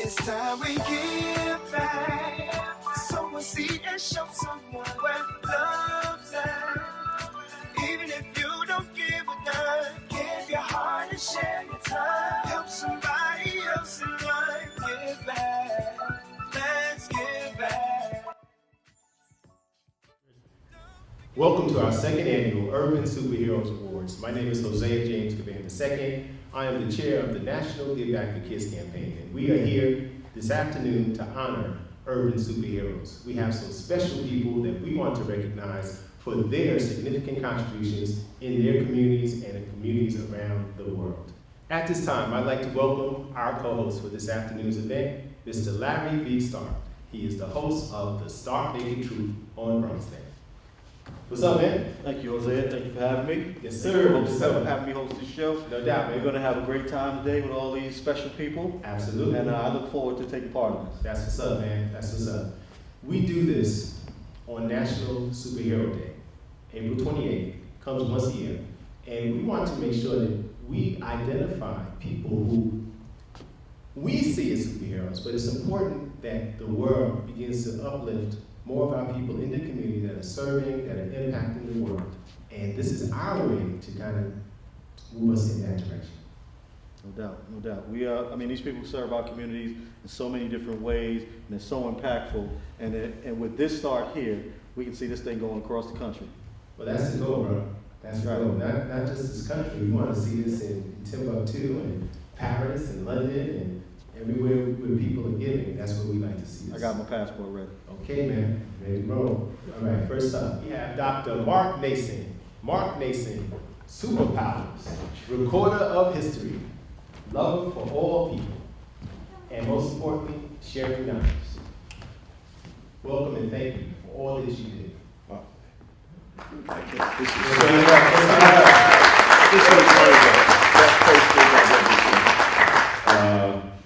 It's time we give back. Sow a seed and show someone where love's at. Even if you don't give a dime, give your heart and share your time. Help somebody else in life. Give back. Let's give back. Welcome to our second annual Urban Superheroes Awards. My name is Hosea James Givan II. I am the chair of the National Give Back for Kids campaign, and we are here this afternoon to honor urban superheroes. We have some special people that we want to recognize for their significant contributions in their communities and in communities around the world. At this time, I'd like to welcome our co-host for this afternoon's event, Mr. Larry V. Starke. He is the host of the Starke Naked Truth on Bronx Day. What's up, man? Thank you, Hosea. Thank you for having me. Yes, sir. Thank you for having me host this show. No doubt, man. We're going to have a great time today with all these special people. Absolutely. And I look forward to taking part in this. That's what's up, man. That's what's up. We do this on National Superhero Day. April 28th comes once a year. And we want to make sure that we identify people who we see as superheroes, but it's important that the world begins to uplift more of our people in the community that are serving, that are impacting the world. And this is our way to kind of move us in that direction. No doubt, no doubt. These people serve our communities in so many different ways, and they're so impactful. And with this start here, we can see this thing going across the country. Well, that's the goal, bro. That's the goal. Not just this country. We want to see this in Timbuktu and Paris and London and everywhere where people are giving. That's what we like to see. I got my passport ready. Okay, man. Ready to roll. All right, first up, we have Dr. Mark Nason. Mark Nason, superpowers, recorder of history, lover for all people, and most importantly, sharing knowledge. Welcome and thank you for all that you did.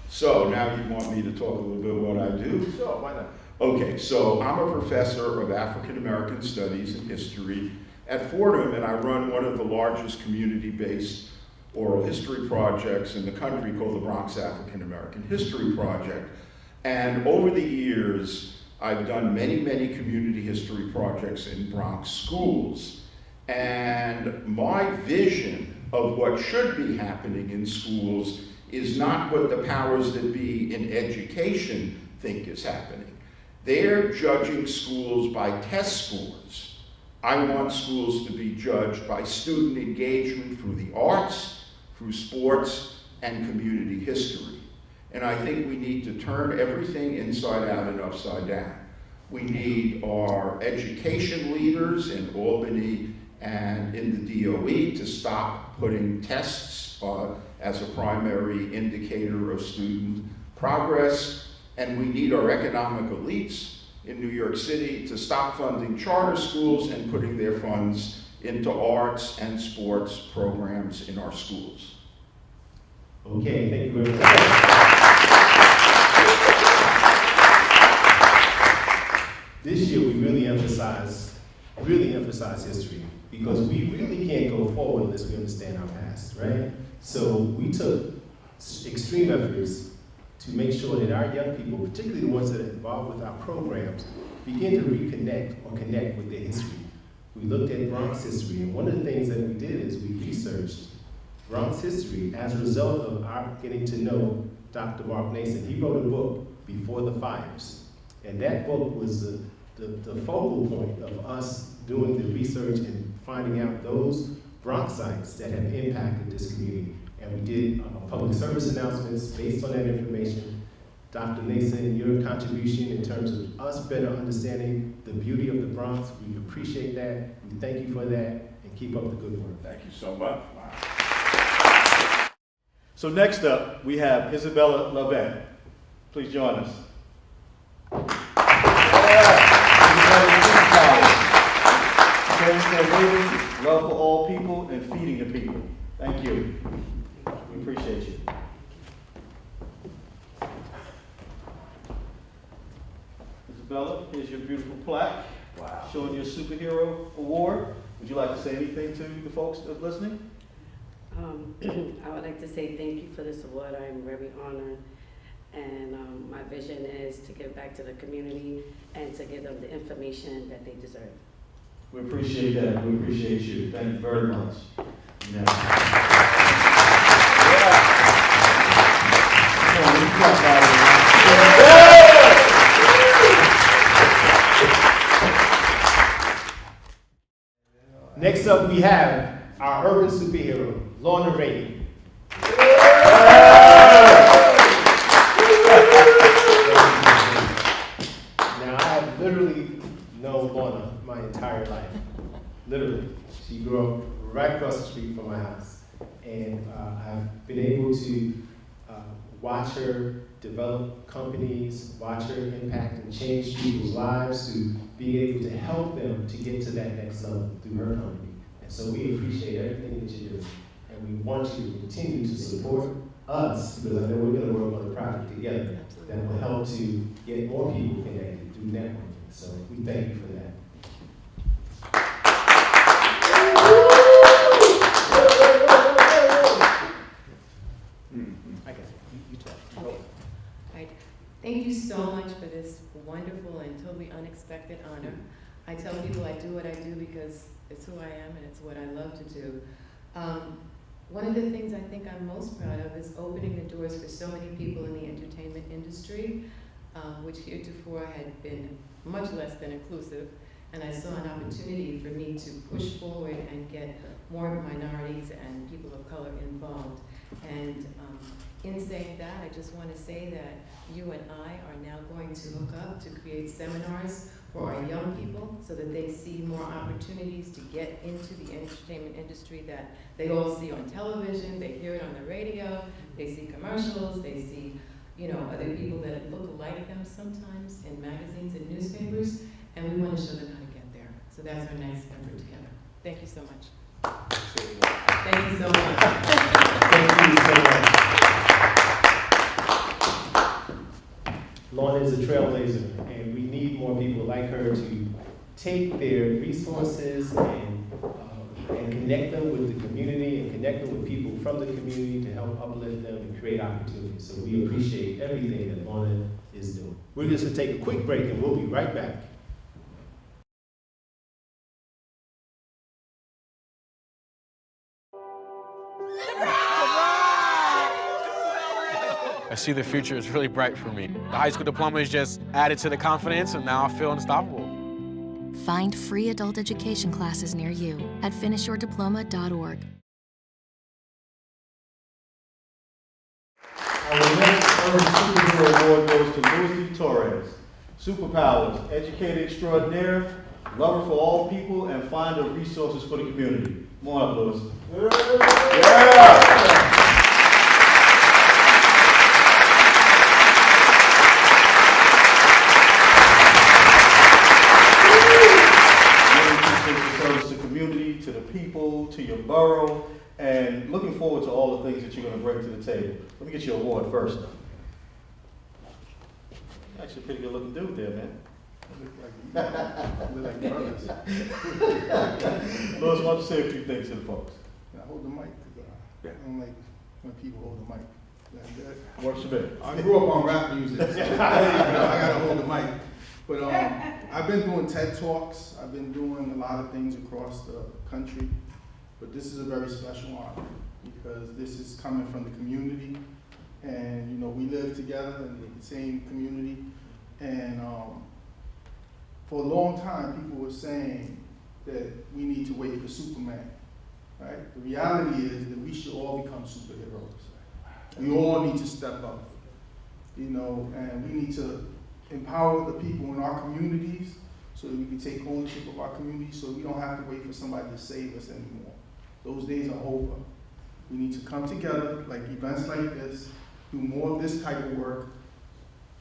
So now you want me to talk a little bit about what I do? Sure, why not? Okay, so I'm a professor of African American Studies and History at Fordham, and I run one of the largest community-based oral history projects in the country called the Bronx African American History Project. And over the years, I've done many, many community history projects in Bronx schools. And my vision of what should be happening in schools is not what the powers that be in education think is happening. They're judging schools by test scores. I want schools to be judged by student engagement through the arts, through sports, and community history. And I think we need to turn everything inside out and upside down. We need our education leaders in Albany and in the DOE to stop putting tests as a primary indicator of student progress. And we need our economic elites in New York City to stop funding charter schools and putting their funds into arts and sports programs in our schools. Okay, thank you very much. This year we really emphasize history because we really can't go forward unless we understand our past, right? So we took extreme efforts to make sure that our young people, particularly the ones that are involved with our programs, begin to reconnect or connect with their history. We looked at Bronx history, and one of the things that we did is we researched Bronx history as a result of our getting to know Dr. Mark Nason. He wrote a book, Before the Fires, and that book was the focal point of us doing the research and finding out those Bronxites that have impacted this community. And we did public service announcements based on that information. Dr. Nason, your contribution in terms of us better understanding the beauty of the Bronx, we appreciate that. We thank you for that, and keep up the good work. Thank you so much. Wow. So next up, we have Isabella Levin. Please join us. Living, love for all people, and feeding the people. Thank you. We appreciate you. Isabella, here's your beautiful plaque. Wow. Showing your superhero award. Would you like to say anything to the folks that are listening? I would like to say thank you for this award. I am very honored. And vision is to give back to the community and to give them the information that they deserve. We appreciate that. We appreciate you. Thank you very much. Yeah. Next up, we have our urban superhero, Lorna Rainey. Now, I have literally known Lorna my entire life. Literally. She grew up right across the street from my house. And I've been able to watch her develop companies, watch her impact and change people's lives, to be able to help them to get to that next level through her company. And so we appreciate everything that you do. And we want you to continue to support us, because I know we're going to work on a project together that will help to get more people connected through networking. So we thank you for that. Thank you so much for this wonderful and totally unexpected honor. I tell people I do what I do because it's who I am and it's what I love to do. One of the things I think I'm most proud of is opening the doors for so many people in the entertainment industry, which heretofore had been much less than inclusive. And I saw an opportunity for me to push forward and get more minorities and people of color involved. And in saying that, I just want to say that you and I are now going to hook up to create seminars for our young people so that they see more opportunities to get into the entertainment industry that they all see on television, they hear it on the radio, they see commercials, they see, other people that look like them sometimes in magazines and newspapers, and we want to show them how to get there. So that's our next effort together. Thank you so much. Thank you so much. Thank you so much. Lorna is a trailblazer, and we need more people like her to take their resources and connect them with the community and connect them with people from the community to help uplift them and create opportunities. So we appreciate everything that Lorna is doing. We're just going to take a quick break, and we'll be right back. I see the future is really bright for me. The high school diploma is just added to the confidence, and now I feel unstoppable. Find free adult education classes near you at finishyourdiploma.org. Our next Urban Superhero Award goes to Luis D. Torres. Superpowers, educator extraordinaire, lover for all people, and finder of resources for the community. More up, Luis. Yeah! Service to community, to the people, to your borough, and looking forward to all the things that you're going to bring to the table. Let me get your award first. Actually a pretty good looking dude there, man. Look like brothers. Louis, why don't you say a few things to the folks? I hold the mic because I don't like when people hold the mic. Works for me. I grew up on rap music, so I gotta hold the mic. But I've been doing TED Talks. I've been doing a lot of things across the country. But this is a very special honor because this is coming from the community. And we live together in the same community. And for a long time, people were saying that we need to wait for Superman, right? The reality is that we should all become superheroes. We all need to step up, and we need to empower the people in our communities so that we can take ownership of our community so we don't have to wait for somebody to save us anymore. Those days are over. We need to come together, like events like this, do more of this type of work,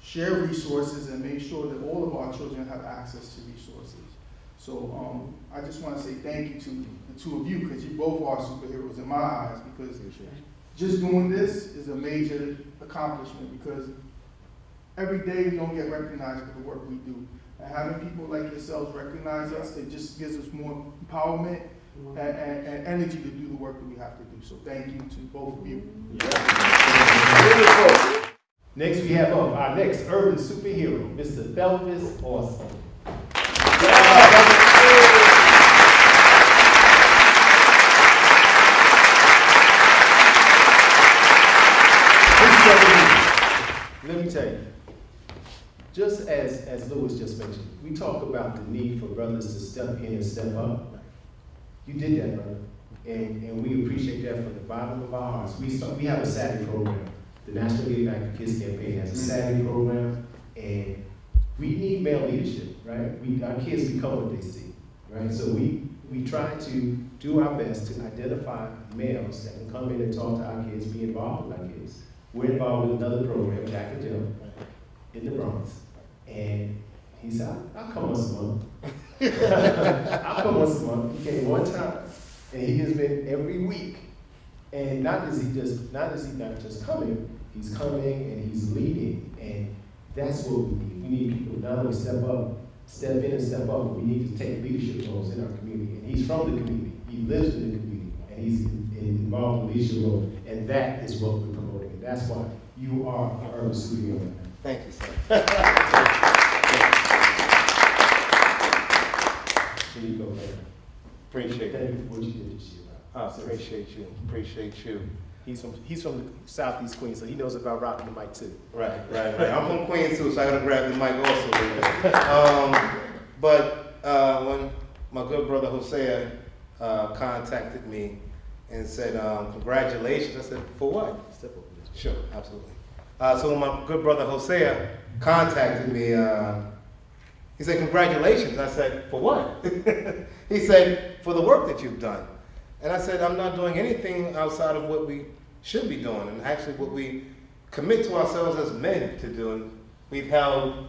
share resources, and make sure that all of our children have access to resources. So I just want to say thank you to the two of you, because you both are superheroes in my eyes, because just doing this is a major accomplishment, because every day we don't get recognized for the work we do. And having people like yourselves recognize us, it just gives us more empowerment and energy to do the work that we have to do. So thank you to both of you. Next, we have our next urban superhero, Mr. Belvis Austin. Let me tell you, just as Louis just mentioned, we talk about the need for brothers to step in and step up. You did that, brother, and we appreciate that from the bottom of our hearts. We have a Saturday program. The National Give Back to Kids campaign has a Saturday program, and we need male leadership, right? Our kids become what they see, right? So we try to do our best to identify males that can come in and talk to our kids, be involved with our kids. We're involved with another program, Jack and Jill, in the Bronx. And he said, I'll come once a month. I'll come once a month. He came one time, and he has been every week. And not is he not just coming, he's coming and he's leading. And that's what we need. We need people to not only step in and step up, but we need to take leadership roles in our community. And he's from the community. He lives in the community. And he's involved in leadership roles. And that is what we're promoting. And that's why you are our urban superhero. Thank you, sir. Here you go, man. Appreciate Thank it. you for what you did this year, bro. Appreciate you. Appreciate you. He's from the Southeast Queens, so he knows about rocking the mic too. Right. I'm from Queens too, so I gotta grab the mic also. But when my good brother Hosea contacted me and said, congratulations, I said, for what? Step over this. Sure, absolutely. So when my good brother Hosea contacted me, he said, congratulations. I said, for what? He said, for the work that you've done. And I said, I'm not doing anything outside of what we should be doing, and actually what we commit to ourselves as men to do. And we've held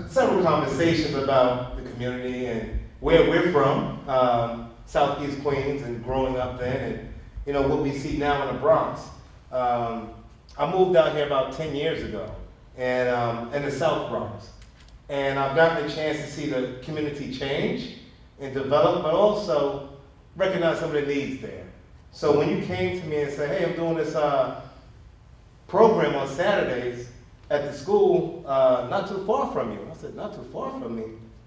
several conversations about the community and where we're from, Southeast Queens, and growing up then, and what we see now in the Bronx. I moved out here about 10 years ago, and in the South Bronx. And I've gotten a chance to see the community change and develop, but also recognize some of the needs there. So when you came to me and said, hey, I'm doing this program on Saturdays at the school not too far from you. I said, not too far from me?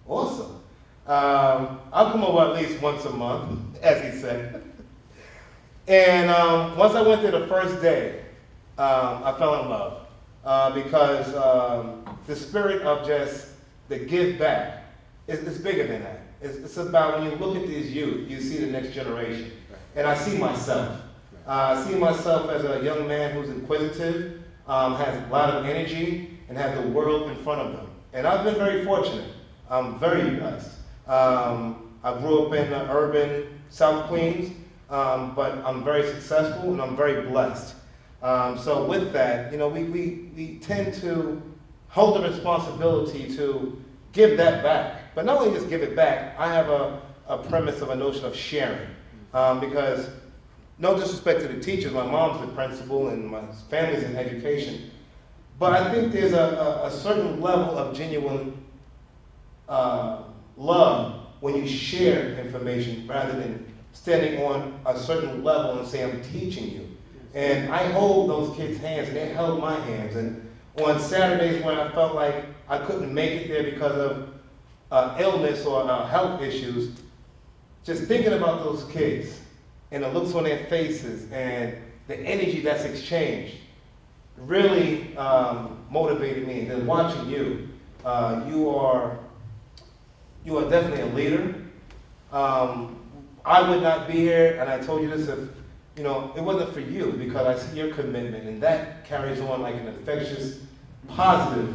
Awesome. I'll come over at least once a month, as he said. And once I went there the first day, I fell in love because the spirit of just the give back is bigger than that. It's about when you look at these youth, you see the next generation. And I see myself. I see myself as a young man who's inquisitive, has a lot of energy, and has the world in front of them. And I've been very fortunate. I'm very blessed. I grew up in urban South Queens, but I'm very successful and I'm very blessed. So with that, we tend to hold the responsibility to give that back. But not only just give it back, I have a premise of a notion of sharing. Because no disrespect to the teachers, my mom's the principal and my family's in education, but I think there's a certain level of genuine love when you share information rather than standing on a certain level and say, I'm teaching you. And I hold those kids' hands, and they held my hands. And on Saturdays when I felt like I couldn't make it there because of illness or health issues, just thinking about those kids and the looks on their faces and the energy that's exchanged really motivated me. And then watching you, you are definitely a leader. I would not be here, and I told you this if it wasn't for you, because I see your commitment, and that carries on like an infectious, positive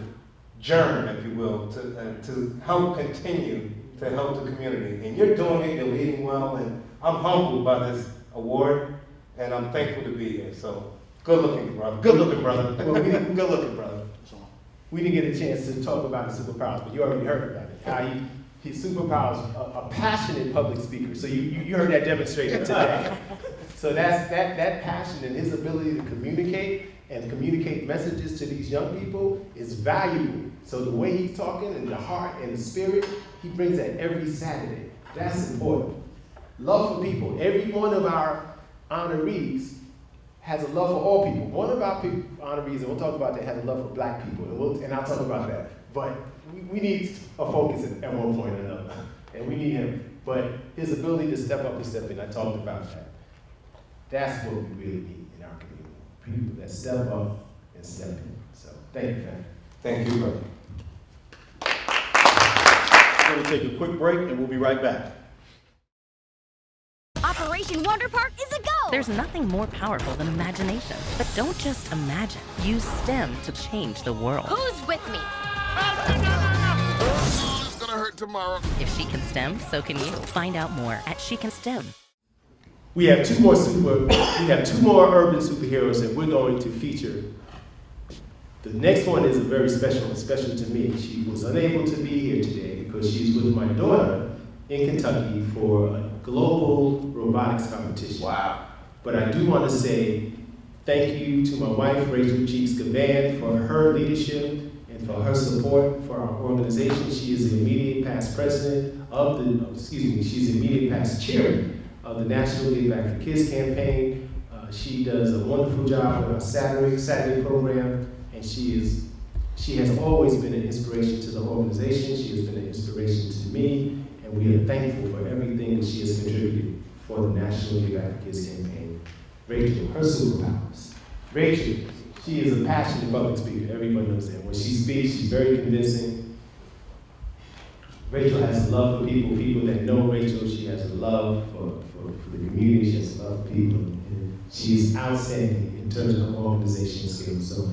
germ, if you will, to help continue to help the community. And you're doing it, you're leading well, and I'm humbled by this award, and I'm thankful to be here. So, good looking, brother. Good looking, brother. Good looking, brother. We didn't get a chance to talk about the superpowers, but you already heard about it. How his superpowers, a passionate public speaker. So you heard that demonstrated today. So that passion and his ability to communicate and communicate messages to these young people is valuable. So the way he's talking and the heart and the spirit, he brings that every Saturday. That's important. Love for people. Every one of our honorees has a love for all people. One of our honorees, and we'll talk about that, has a love for black people, and I'll talk about that. But we need a focus at one point or another, and we need him. But his ability to step up and step in, I talked about that. That's what we really need in our community. People that step up and step in. So, thank you, family. Thank you, brother. We're going to take a quick break, and we'll be right back. Operation Wonder Park is a go! There's nothing more powerful than imagination. But don't just imagine. Use STEM to change the world. Who's with me? It's gonna hurt tomorrow. If she can STEM, so can you. Find out more at She Can STEM. We have two more urban superheroes that we're going to feature. The next one is a very special to me. She was unable to be here today because she's with my daughter in Kentucky for a global robotics competition. Wow. But I do want to say thank you to my wife, Rachel Givan, for her leadership and for her support for our organization. She is the immediate past president she's the immediate past chairman of the National Give Back for Kids campaign. She does a wonderful job with our Saturday program, and she has always been an inspiration to the organization. She has been an inspiration to me, and we are thankful for everything that she has contributed for the National Give Back for Kids campaign. Rachel, her superpowers. Rachel, she is a passionate public speaker. Everyone knows that. When she speaks, she's very convincing. Rachel has a love for people that know Rachel. She has a love for the community. She has a love for people. And she's outstanding in terms of her organizational skills. So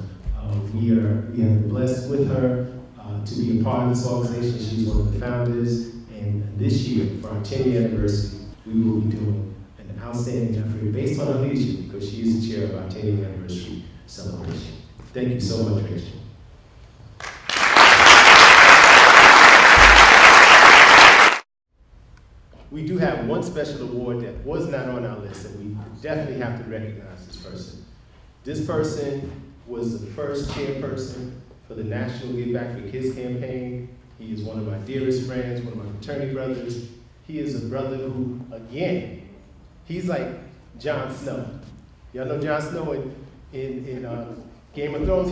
we have been blessed with her to be a part of this organization. She's one of the founders. And this year, for our 10-year anniversary, we will be doing an outstanding effort based on her leadership because she is the chair of our 10-year anniversary celebration. Thank you so much, Rachel. We do have one special award that was not on our list, and we definitely have to recognize this person. This person was the first chairperson for the National Give Back for Kids campaign. He is one of my dearest friends, one of my fraternity brothers. He is a brother who, again, he's like Jon Snow. Y'all know Jon Snow in Game of Thrones?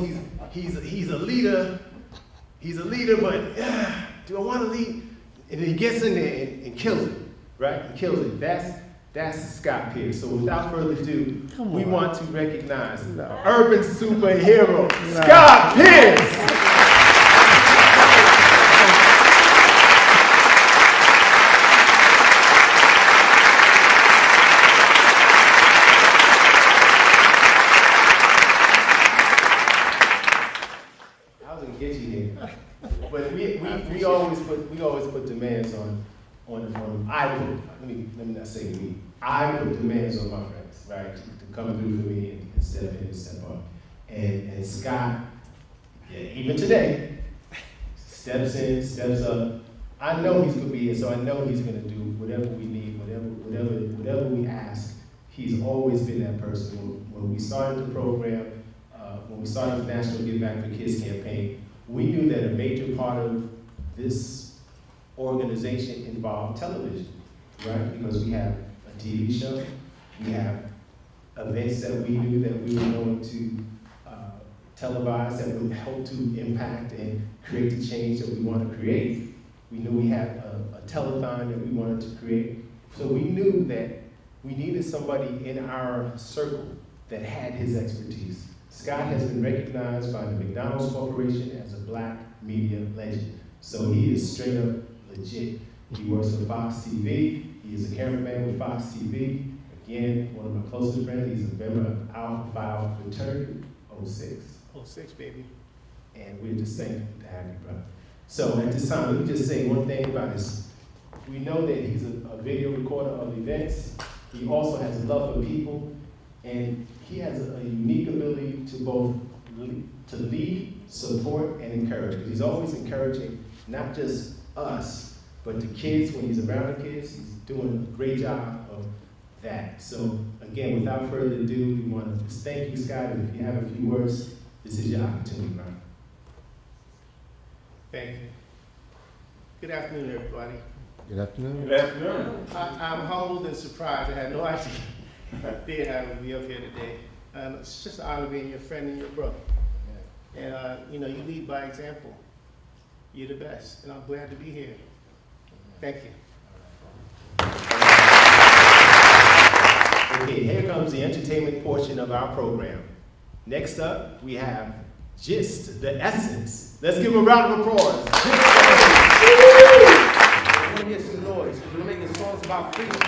He's a leader. He's a leader, but do I want to lead? And he gets in there and kills it, right? And kills it. That's Scott Pierce. So without further ado, we want to recognize urban superhero, Scott Pierce. But we always put demands on let me not say we. I put demands on my friends, right, to come through for me and step in and step up. And Scott, even today, steps in, steps up. I know he's gonna be here, so I know he's gonna do whatever we need, whatever we ask. He's always been that person. When we started the program, when we started the National Give Back for Kids campaign, we knew that a major part of this organization involved television, right? Because we have a TV show, we have events that we knew that we were going to televise that would help to impact and create the change that we want to create. We knew we had a telethon that we wanted to create. So we knew that we needed somebody in our circle that had his expertise. Scott has been recognized by the McDonald's Corporation as a Black media legend. So he is straight up legit. He works for Fox TV. He is a cameraman with Fox TV. Again, one of my closest friends. He's a member of Alpha Phi fraternity, 06. 06, baby. And we're just saying to have you, brother. So at this time, let me just say one thing about this. We know that he's a video recorder of events. He also has a love for people. And he has a unique ability to both lead, support, and encourage. Because he's always encouraging not just us, but the kids. When he's around the kids, he's doing a great job of that. So again, without further ado, we want to just thank you, Scott. And if you have a few words, this is your opportunity, Ron. Thank you. Good afternoon, everybody. Good afternoon. Good afternoon. I'm humbled and surprised. I had no idea they had me up here today. And it's just an honor being your friend and your brother. And you know, you lead by example. You're the best, and I'm glad to be here. Thank you. Okay, here comes the entertainment portion of our program. Next up, we have Gist, the Essence. Let's give them a round of applause. I want to hear some noise. We're making songs about freedom.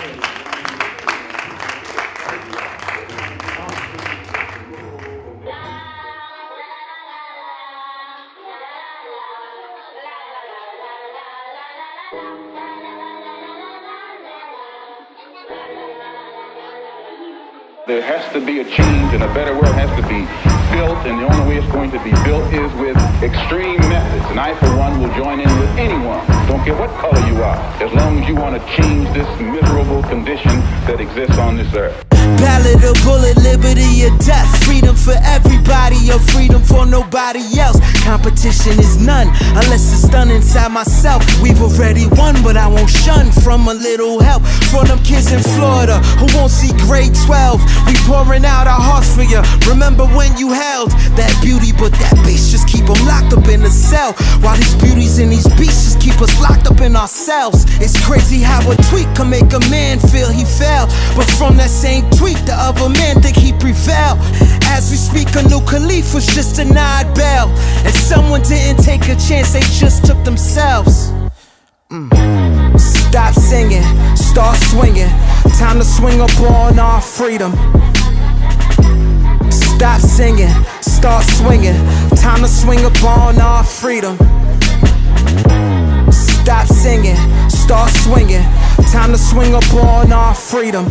There has to be a change and a better world has to be built, and the only way it's going to be built is with extreme methods. And I, for one, will join in with anyone, don't care what color you are, as long as you want to change this miserable condition that exists on this earth. Ballot or bullet, liberty or death, freedom for everybody or freedom for nobody else. Competition is none unless it's done inside myself. We've already won, but I won't shun from a little help for them kids in Florida who won't see grade 12. We pouring out our hearts for you. Remember when you held that beauty, but that beast just keep them locked up in the cell. While these beauties and these beasts just keep us locked up in ourselves. It's crazy how a tweet can make a man feel he fell, but from that same tweet the other men think he prevailed. As we speak, a new caliph was just denied bail, and someone didn't take a chance, they just took themselves. Stop singing, start swinging. Time to swing up on our freedom. Stop singing, start swinging. Time to swing up on our freedom. Stop singing, start swinging. Time to swing up on our freedom.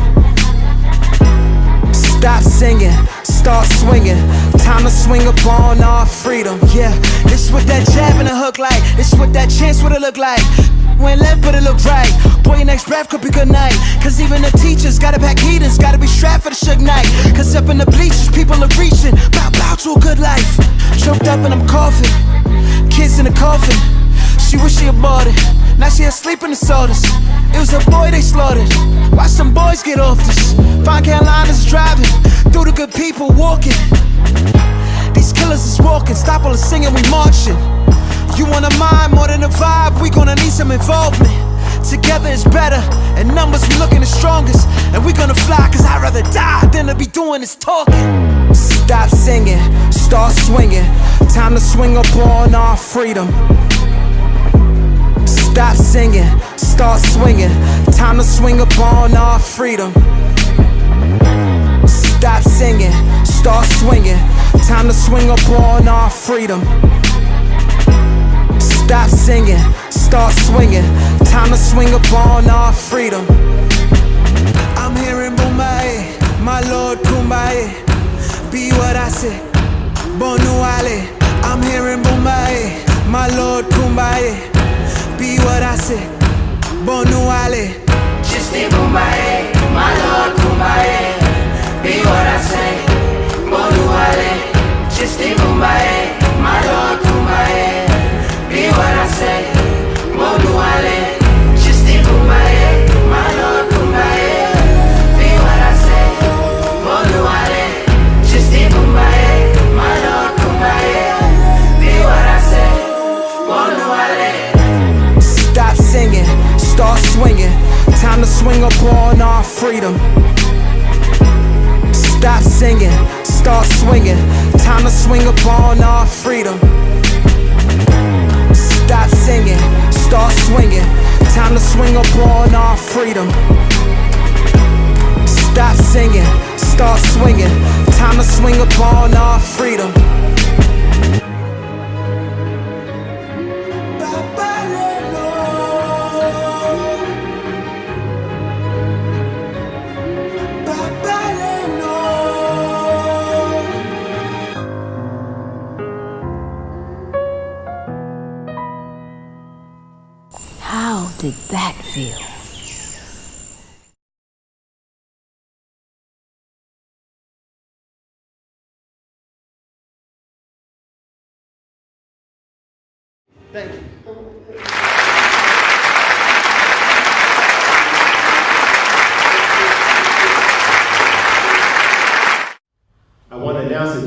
Stop singing, start swinging. Time to swing up on our freedom. Yeah, this what that jab and a hook like. This what that chance would it look like. Went left but it looked right. Boy, your next breath could be good night. Cause even the teachers gotta pack heaters, gotta be strapped for the Suge Knight. Cause up in the bleachers people are reaching, bow to a good life. Choked up and I'm coughing, kids in the coffin. She wish she aborted, now she asleep in the sodas. It was a boy they slaughtered, watch them boys get off this. Fine Carolina's driving, through the good people walking. These killers is walking, stop all the singing, we marching. You want a mind more than a vibe, we gonna need some involvement. Together is better, and numbers we looking the strongest. And we gonna fly, cause I'd rather die than to be doing this talking. Stop singing, start swinging. Time to swing up on our freedom. Stop singing, start swinging. Time to swing up on our freedom. Stop singing, start swinging. Time to swing up on our freedom. Stop singing, start swinging. Time to swing up on our freedom. I'm hearing Boombaye, my Lord Kumbaye. Be what I say, Bonuale. I'm hearing Boombaye, my Lord Kumbaye. Be what I say, Bonuale. Just be Boombaye, my Lord Kumbaye. Be what I say, Bonuale. Just be Boombaye, my Lord Kumbaye. Be what I say, Bonuale. Just be Boombaye, my Lord Kumbaye. Be what I say, Bonuale. Just be Boombaye, my Lord Kumbaye. Be what I say, Bonuale. Stop singing, start swinging. Time to swing up on our freedom. Stop singing, start swinging. Time to swing up on our freedom. Stop singing, start swinging. Time to swing up on our freedom. Stop singing, start swinging. Time to swing up on our freedom. How did that feel? Thank you. I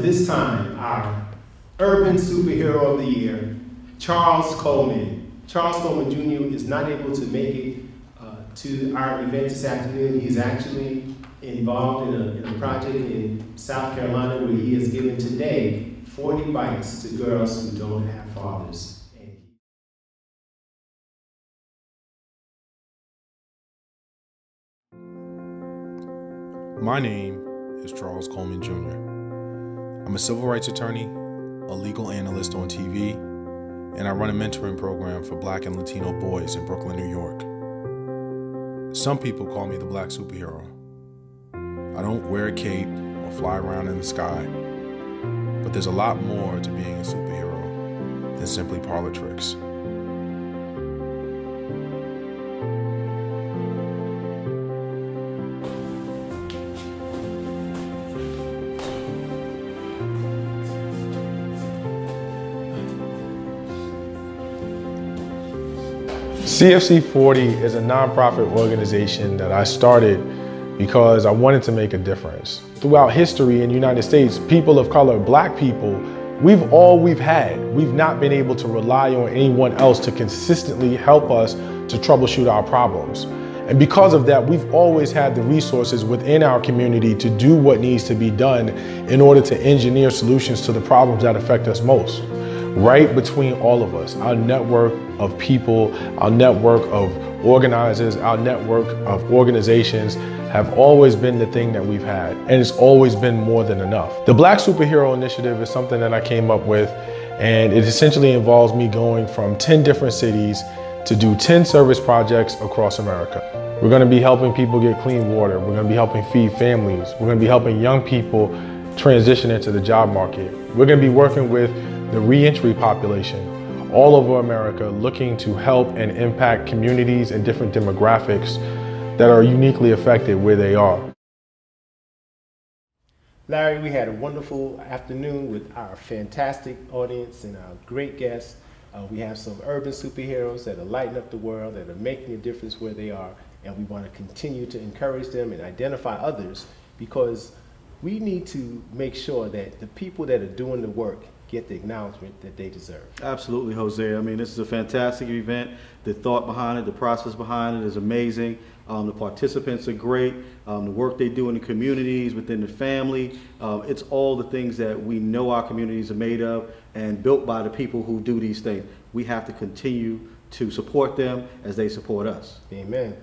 at this time our Urban Superhero of the Year, Charles Coleman. Charles Coleman Jr. is not able to make it to our event this afternoon. He's actually involved in a project in South Carolina where he has given today 40 bikes to girls who don't have fathers. My name is Charles Coleman Jr. I'm a civil rights attorney, a legal analyst on TV, and I run a mentoring program for Black and Latino boys in Brooklyn, New York. Some people call me the Black Superhero. I don't wear a cape or fly around in the sky, but there's a lot more to being a superhero than simply parlor tricks. CFC 40 is a nonprofit organization that I started because I wanted to make a difference. Throughout history in the United States, people of color, Black people, we've had. We've not been able to rely on anyone else to consistently help us to troubleshoot our problems. And because of that, we've always had the resources within our community to do what needs to be done in order to engineer solutions to the problems that affect us most. Right between all of us, our network of people, our network of organizers, our network of organizations have always been the thing that we've had, and it's always been more than enough. The Black Superhero Initiative is something that I came up with, and it essentially involves me going from 10 different cities to do 10 service projects across America. We're gonna be helping people get clean water, we're gonna be helping feed families, we're gonna be helping young people transition into the job market. We're gonna be working with the reentry population all over America, looking to help and impact communities and different demographics that are uniquely affected where they are. Larry, we had a wonderful afternoon with our fantastic audience and our great guests. We have some urban superheroes that are lighting up the world, that are making a difference where they are, and we want to continue to encourage them and identify others, because we need to make sure that the people that are doing the work get the acknowledgement that they deserve. Absolutely, Hosea. I mean, this is a fantastic event. The thought behind it, the process behind it is amazing. The participants are great. The work they do in the communities, within the family, it's all the things that we know our communities are made of and built by the people who do these things. We have to continue to support them as they support us. Amen.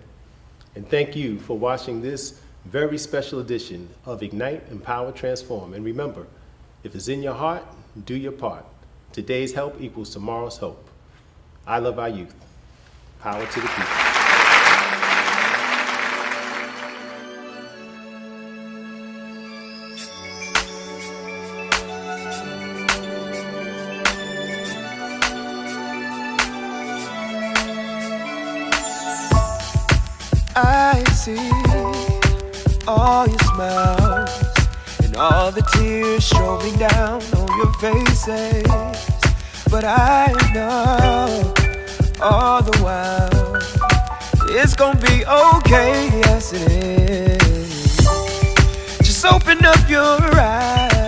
And thank you for watching this very special edition of Ignite, Empower, Transform. And remember, if it's in your heart, do your part. Today's help equals tomorrow's hope. I love our youth. Power to the people. I see all your smiles and all the tears strolling down on your faces, but I know all the while it's gonna be okay. Yes, it is. Just open up your eyes